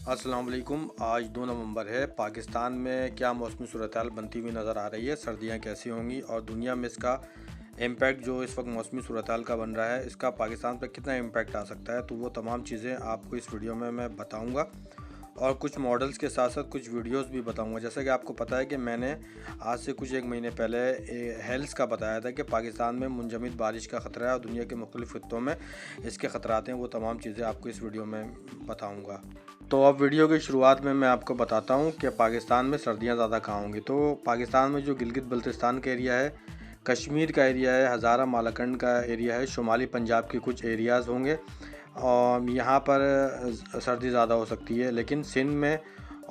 अस्सलाम वालेकुम। आज 2 नवंबर है। पाकिस्तान में क्या मौसमी सूरत-ए-हाल बनती हुई नज़र आ रही है, सर्दियाँ कैसी होंगी और दुनिया में इसका इम्पैक्ट जो इस वक्त मौसमी सूरत-ए-हाल का बन रहा है, इसका पाकिस्तान पर कितना इम्पैक्ट आ सकता है, तो वो तमाम चीज़ें आपको इस वीडियो में मैं बताऊँगा और कुछ मॉडल्स के साथ साथ कुछ वीडियोस भी बताऊंगा। जैसा कि आपको पता है कि मैंने आज से कुछ एक महीने पहले हेल्स का बताया था कि पाकिस्तान में मुंजमद बारिश का ख़तरा है और दुनिया के मुख्तलिफ़ खित्तों में इसके ख़तरात हैं। वो तमाम चीज़ें आपको इस वीडियो में बताऊंगा। तो अब वीडियो की शुरुआत में मैं आपको बताता हूं कि पाकिस्तान में सर्दियां ज़्यादा कहाँ होंगी। तो पाकिस्तान में जो गिलगित बल्तिस्तान का एरिया है, कश्मीर का एरिया है, हज़ारा मालाकंड का एरिया है, शुमाली पंजाब के कुछ एरियाज़ होंगे और यहाँ पर सर्दी ज़्यादा हो सकती है। लेकिन सिंध में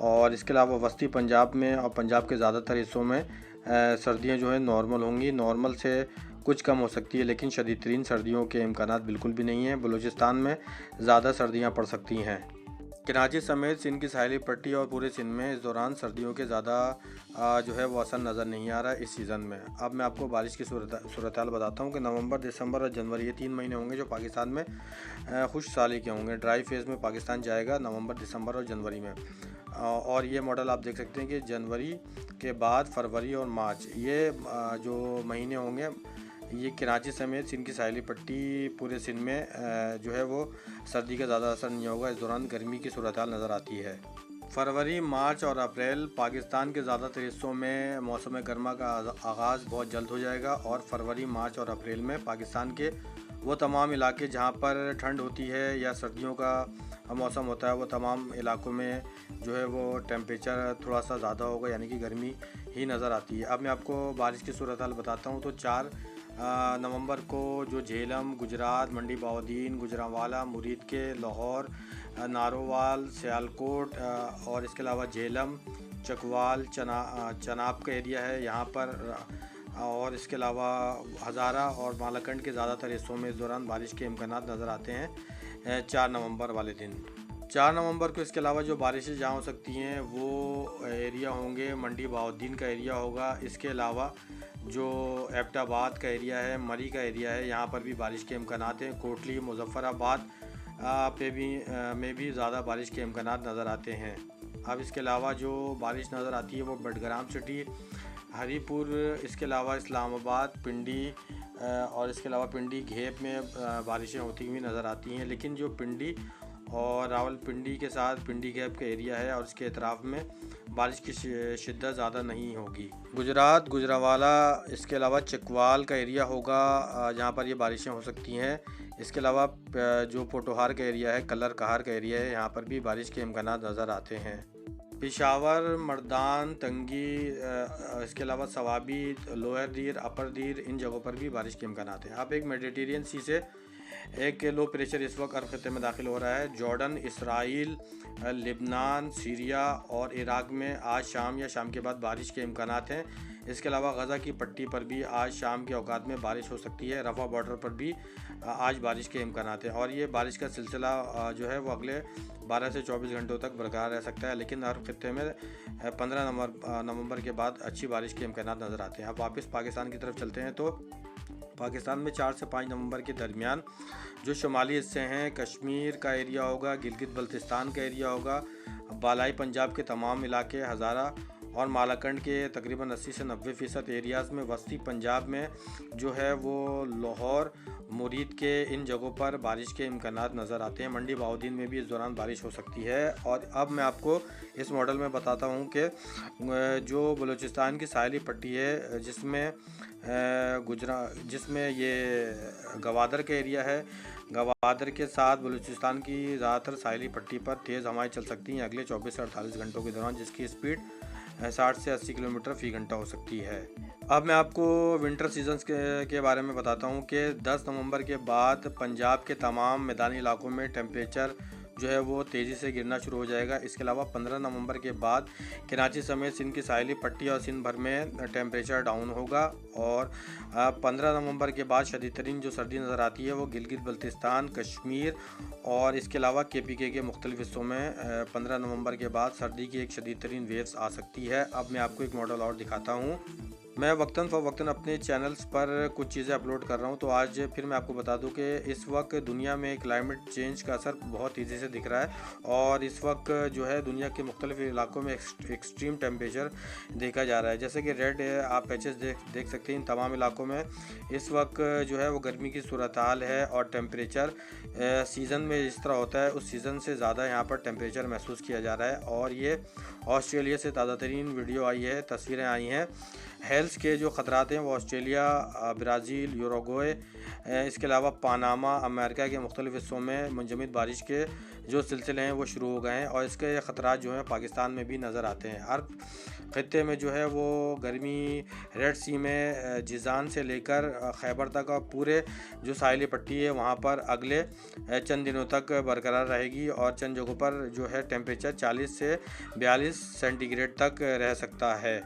और इसके अलावा वस्ती पंजाब में और पंजाब के ज़्यादातर हिस्सों में सर्दियाँ जो है नॉर्मल होंगी, नॉर्मल से कुछ कम हो सकती है, लेकिन शदीद तरीन सर्दियों के इम्कानात बिल्कुल भी नहीं हैं। बलूचिस्तान में ज़्यादा सर्दियाँ पड़ सकती हैं। कराची समेत सिंध की साहिली पट्टी और पूरे सिंध में इस दौरान सर्दियों के ज़्यादा जो है वो असर नज़र नहीं आ रहा है इस सीज़न में। अब मैं आपको बारिश की सूरत-हाल बताता हूँ कि नवंबर, दिसंबर और जनवरी ये 3 महीने होंगे जो पाकिस्तान में खुश साली के होंगे। ड्राई फेज़ में पाकिस्तान जाएगा नवंबर, दिसंबर और जनवरी में। और ये मॉडल आप देख सकते हैं कि जनवरी के बाद फरवरी और मार्च ये जो महीने होंगे, ये कराची समेत सिंध की साहिली पट्टी पूरे सिंध में जो है वो सर्दी का ज़्यादा असर नहीं होगा। इस दौरान गर्मी की सूरत-हाल नज़र आती है। फरवरी, मार्च और अप्रैल पाकिस्तान के ज़्यादातर हिस्सों में मौसम गर्मा का आगाज़ बहुत जल्द हो जाएगा और फरवरी, मार्च और अप्रैल में पाकिस्तान के वो तमाम इलाके जहाँ पर ठंड होती है या सर्दियों का मौसम होता है, वो तमाम इलाकों में जो है वो टेम्परेचर थोड़ा सा ज़्यादा होगा, यानी कि गर्मी ही नज़र आती है। अब मैं आपको बारिश की सूरत-हाल बताता हूँ। तो 4 नवंबर को जो झेलम, गुजरात, मंडी बहाउद्दीन, गुजरांवाला, मुरीद के, लाहौर, नारोवाल, सियालकोट और इसके अलावा झेलम, चकवाल, चनाब का एरिया है यहाँ पर और इसके अलावा हज़ारा और मालाकंड के ज़्यादातर हिस्सों में इस दौरान बारिश के इम्कानात नज़र आते हैं 4 नवंबर वाले दिन। 4 नवंबर को इसके अलावा जो बारिशें जहाँ हो सकती हैं वो एरिया होंगे, मंडी बहाउद्दीन का एरिया होगा। इसके अलावा जो एबटाबाद का एरिया है, मरी का एरिया है, यहाँ पर भी बारिश के इम्कानात हैं। कोटली, मुजफ्फराबाद में भी ज़्यादा बारिश के इम्कानात नज़र आते हैं। अब इसके अलावा जो बारिश नज़र आती है वो बडग्राम सिटी, हरीपुर, इसके अलावा इस्लामाबाद, पिंडी और इसके अलावा पिंडी घेप में बारिशें होती हुई नज़र आती हैं। लेकिन जो पिंडी और रावलपिंडी के साथ पिंडी गैप का एरिया है और इसके अतराफ़ में बारिश की शिद्दत ज़्यादा नहीं होगी। गुजरात, गुजरांवाला, इसके अलावा चकवाल का एरिया होगा जहाँ पर ये बारिशें हो सकती हैं। इसके अलावा जो पोटोहार का एरिया है, कलर कहार का एरिया है, यहाँ पर भी बारिश के इम्कानात नज़र आते हैं। पेशावर, मर्दान, तंगी, इसके अलावा सवाबी, लोअर दीर, अपर दीर, इन जगहों पर भी बारिश के इम्कानात हैं। अब एक मेडिटेरियन सी से एक लो प्रेशर इस वक्त अरब खत्े में दाखिल हो रहा है। जॉर्डन, इसराइल, लिबनान, सीरिया और इराक में आज शाम या शाम के बाद बारिश के इम्कानात हैं। इसके अलावा गज़ा की पट्टी पर भी आज शाम के औकात में बारिश हो सकती है। रफ़ा बॉर्डर पर भी आज बारिश के इम्कानात हैं और ये बारिश का सिलसिला जो है वो अगले 12 से 24 घंटों तक बरकरार रह सकता है। लेकिन अरब खत्े में 15 नवंबर के बाद अच्छी बारिश के इम्कानात नज़र आते हैं। अब वापस पाकिस्तान की तरफ चलते हैं। तो पाकिस्तान में 4 से 5 नवंबर के दरमियान जो शुमाली हिस्से हैं, कश्मीर का एरिया होगा, गिलगित बल्तिस्तान का एरिया होगा, बालाई पंजाब के तमाम इलाके, हज़ारा और मालाकंड के तकरीबन 80 से 90% एरियाज़ में, वस्ती पंजाब में जो है वो लाहौर, मुरीद के इन जगहों पर बारिश के इम्कानात नज़र आते हैं। मंडी बहाउद्दीन में भी इस दौरान बारिश हो सकती है। और अब मैं आपको इस मॉडल में बताता हूँ कि जो बलूचिस्तान की साहिली पट्टी है जिसमें ये गवादर का एरिया है, गवादर के साथ बलूचिस्तान की ज़्यादातर साहिली पट्टी पर तेज़ हवाएं चल सकती हैं अगले 24 से 48 घंटों के दौरान, जिसकी स्पीड 60 से 80 किलोमीटर फ़ी घंटा हो सकती है। अब मैं आपको विंटर सीजन्स के बारे में बताता हूँ कि 10 नवंबर के बाद पंजाब के तमाम मैदानी इलाकों में टेम्परेचर जो है वो तेज़ी से गिरना शुरू हो जाएगा। इसके अलावा 15 नवंबर के बाद कराची समेत सिंध की साहिली पट्टी और सिंध भर में टेम्परेचर डाउन होगा और 15 नवंबर के बाद शदीद तरीन जो सर्दी नज़र आती है वो गिलगित बल्तिस्तान, कश्मीर और इसके अलावा KPK के मुख्तलिफ हिस्सों में 15 नवंबर के बाद सर्दी की एक शदीद तरीन वेव्स आ सकती है। अब मैं आपको एक मॉडल और दिखाता हूँ। मैं वक्तन फ़वक्तन अपने चैनल्स पर कुछ चीज़ें अपलोड कर रहा हूँ, तो आज फिर मैं आपको बता दूँ कि इस वक्त दुनिया में क्लाइमेट चेंज का असर बहुत तेज़ी से दिख रहा है और इस वक्त जो है दुनिया के मुख्तलिफ़ इलाकों में एक्सट्रीम टेम्परेचर देखा जा रहा है। जैसे कि रेड आप पैचेस देख सकते हैं, इन तमाम इलाकों में इस वक्त जो है वो गर्मी की सूरत हाल है और टेम्परेचर सीज़न में जिस तरह होता है उस सीज़न से ज़्यादा यहाँ पर टेम्परेचर महसूस किया जा रहा है। और ये ऑस्ट्रेलिया से ताज़ा तरीन वीडियो आई है, तस्वीरें आई हैं। हेल्थ के जो ख़तरात हैं वो ऑस्ट्रेलिया, ब्राज़ील, यूरुग्वे, इसके अलावा पनामा, अमेरिका के मुख्तलिफ़ हिस्सों में मुंजमद बारिश के जो सिलसिले हैं वो शुरू हो गए हैं और इसके ख़तरात जो हैं पाकिस्तान में भी नज़र आते हैं। अरब ख़त्ते में जो है वो गर्मी रेड सी में जिज़ान से लेकर खैबर तक और पूरे जो साहिली पट्टी है वहाँ पर अगले चंद दिनों तक बरकरार रहेगी और चंद जगहों पर जो है टेम्परेचर 40 से 42 सेंटीग्रेड तक रह सकता है।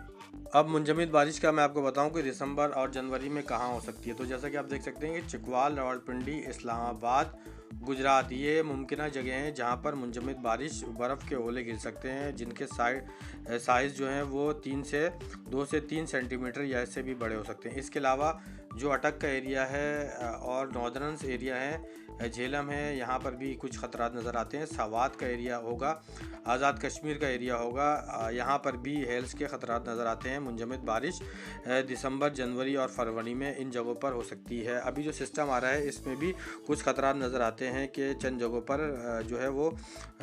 अब मुंजमद बारिश का मैं आपको बताऊं कि दिसंबर और जनवरी में कहाँ हो सकती है। तो जैसा कि आप देख सकते हैं कि चिकवाल, रावलपिंडी, इस्लामाबाद, गुजरात ये मुमकिन जगह हैं जहां पर मुंजमद बारिश, बर्फ़ के ओले गिर सकते हैं जिनके साइज़ जो हैं वो 2 से 3 सेंटीमीटर या इससे भी बड़े हो सकते हैं। इसके अलावा जो अटक का एरिया है और नॉर्दर्नस एरिया है, झेलम है, यहाँ पर भी कुछ ख़तरात नज़र आते हैं। सवात का एरिया होगा, आज़ाद कश्मीर का एरिया होगा, यहाँ पर भी हेल्स के ख़तरात नज़र आते हैं। मुंजमद बारिश दिसंबर, जनवरी और फरवरी में इन जगहों पर हो सकती है। अभी जो सिस्टम आ रहा है इसमें भी कुछ ख़तरात नज़र आते हैं कि चंद जगहों पर जो है वो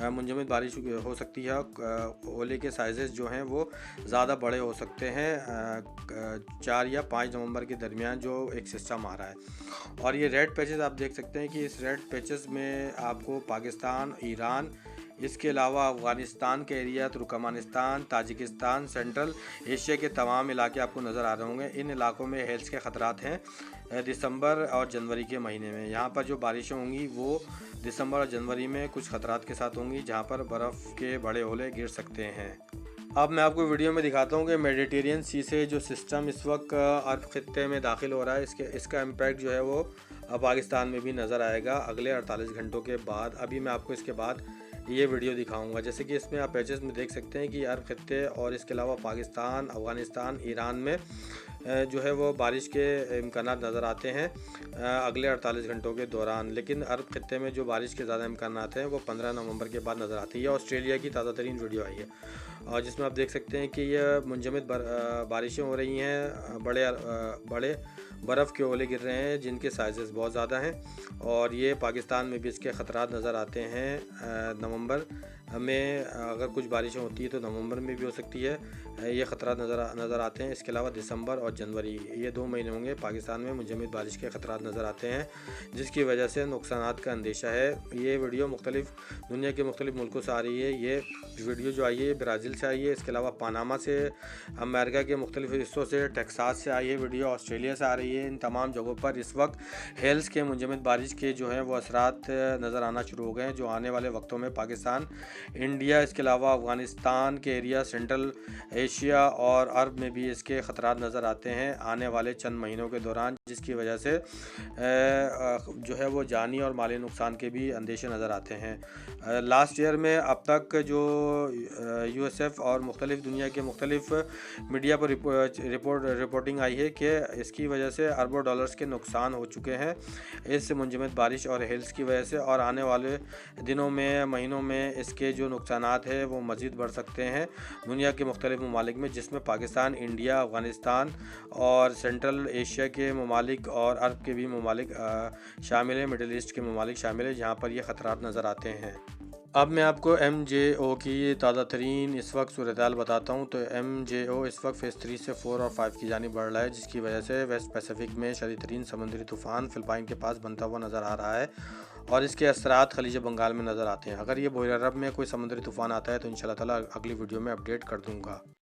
मुंजमद बारिश हो सकती है। ओले के साइज़ जो हैं वो ज़्यादा बड़े हो सकते हैं 4 या 5 नवंबर के दरमियान जो एक सिस्टम आ रहा है। और ये रेड पैचेस आप देख सकते हैं कि इस रेड पैचेस में आपको पाकिस्तान, ईरान, इसके अलावा अफ़गानिस्तान के area, Turkmenistan, Tajikistan, central Asia के तमाम इलाके आपको नज़र आ रहे होंगे। इन इलाकों में हेल्थ के ख़तरात हैं दिसंबर और जनवरी के महीने में। यहाँ पर जो बारिशें होंगी वो दिसंबर और जनवरी में कुछ ख़तरात के साथ होंगी जहाँ पर बर्फ़ के बड़े ओले गिर सकते हैं। अब मैं आपको वीडियो में दिखाता हूँ कि मेडिटेरियन सी से जो सिस्टम इस वक्त अरब खित्ते में दाखिल हो रहा है इसका इम्पैक्ट जो है वो पाकिस्तान में भी नज़र आएगा अगले 48 घंटों के बाद। अभी मैं आपको इसके बाद ये वीडियो दिखाऊंगा। जैसे कि इसमें आप पैचेस में देख सकते हैं कि अरब खित्ते और इसके अलावा पाकिस्तान, अफ़गानिस्तान, ईरान में जो है वो बारिश के इम्कान नज़र आते हैं अगले 48 घंटों के दौरान। लेकिन अरब खित्ते में जो बारिश के ज़्यादा इम्कान हैं वो 15 नवंबर के बाद नज़र आती है। ऑस्ट्रेलिया की ताज़ा तरीन वीडियो आई है और जिसमें आप देख सकते हैं कि यह मुंजमद बारिशें हो रही हैं, बड़े बर्फ़ के ओले गिर रहे हैं जिनके साइज़ बहुत ज़्यादा हैं और ये पाकिस्तान में भी इसके ख़तरात नज़र आते हैं। नवंबर में अगर कुछ बारिशें होती है तो नवंबर में भी हो सकती है, ये ख़तरात नज़र आते हैं। इसके अलावा दिसंबर और जनवरी ये 2 महीने होंगे पाकिस्तान में मुंजमद बारिश के ख़तरात नज़र आते हैं जिसकी वजह से नुकसानात का अंदेशा है। ये वीडियो दुनिया के मुख्तलिफ़ मुल्कों से आ रही है। ये वीडियो जो आई है ब्राज़ील से आई है, इसके अलावा पनामा से, अमेरिका के मुख्तलिफ़ हिस्सों से, टेक्सास से आई है वीडियो, ऑस्ट्रेलिया से आ रही है। इन तमाम जगहों पर इस वक्त हेल्स के मुंजमद बारिश के जो हैं वो असरात नज़र आना शुरू हो गए हैं जो आने वाले वक्तों में पाकिस्तान, इंडिया, इसके अलावा अफ़गानिस्तान के एरिया, सेंट्रल एशिया और अरब में भी इसके ख़तरात नज़र आते हैं आने वाले चंद महीनों के दौरान, जिसकी वजह से जो है वो जानी और माली नुकसान के भी अंदेशे नज़र आते हैं। लास्ट ईयर में अब तक जो यूएसएफ और मुख्तलिफ़ दुनिया के मुख्तलिफ़ मीडिया पर रिपोर्टिंग आई है कि इसकी वजह से अरबों डॉलर्स के नुकसान हो चुके हैं इस मुंजमद बारिश और हेल्स की वजह से, और आने वाले दिनों में, महीनों में इसके जो नुकसानात है वो मज़ीद बढ़ सकते हैं दुनिया के मुख्तलिफ़ ममालिक में, जिसमें पाकिस्तान, इंडिया, अफ़गानिस्तान और सेंट्रल एशिया के ममालिक और अरब के भी ममालिक शामिल हैं, मिडल ईस्ट के ममालिक शामिल हैं जहाँ पर ये ख़तरात नज़र आते हैं। अब मैं आपको MJO की ताज़ा तरीन इस वक्त सूरत-ए-हाल बताता हूँ। तो MJO इस वक्त फेज़ 3 से 4 और 5 की जानिब बढ़ रहा है जिसकी वजह से वेस्ट पैसिफिक में शदीद तरीन समुद्री तूफ़ान फ़िलिपाइन के पास बनता हुआ नज़र आ रहा है और इसके असरात खलीज बंगाल में नज़र आते हैं। अगर ये बहर अरब में कोई समुद्री तूफ़ान आता है तो इंशाअल्लाह ताला अगली वीडियो में अपडेट कर दूँगा।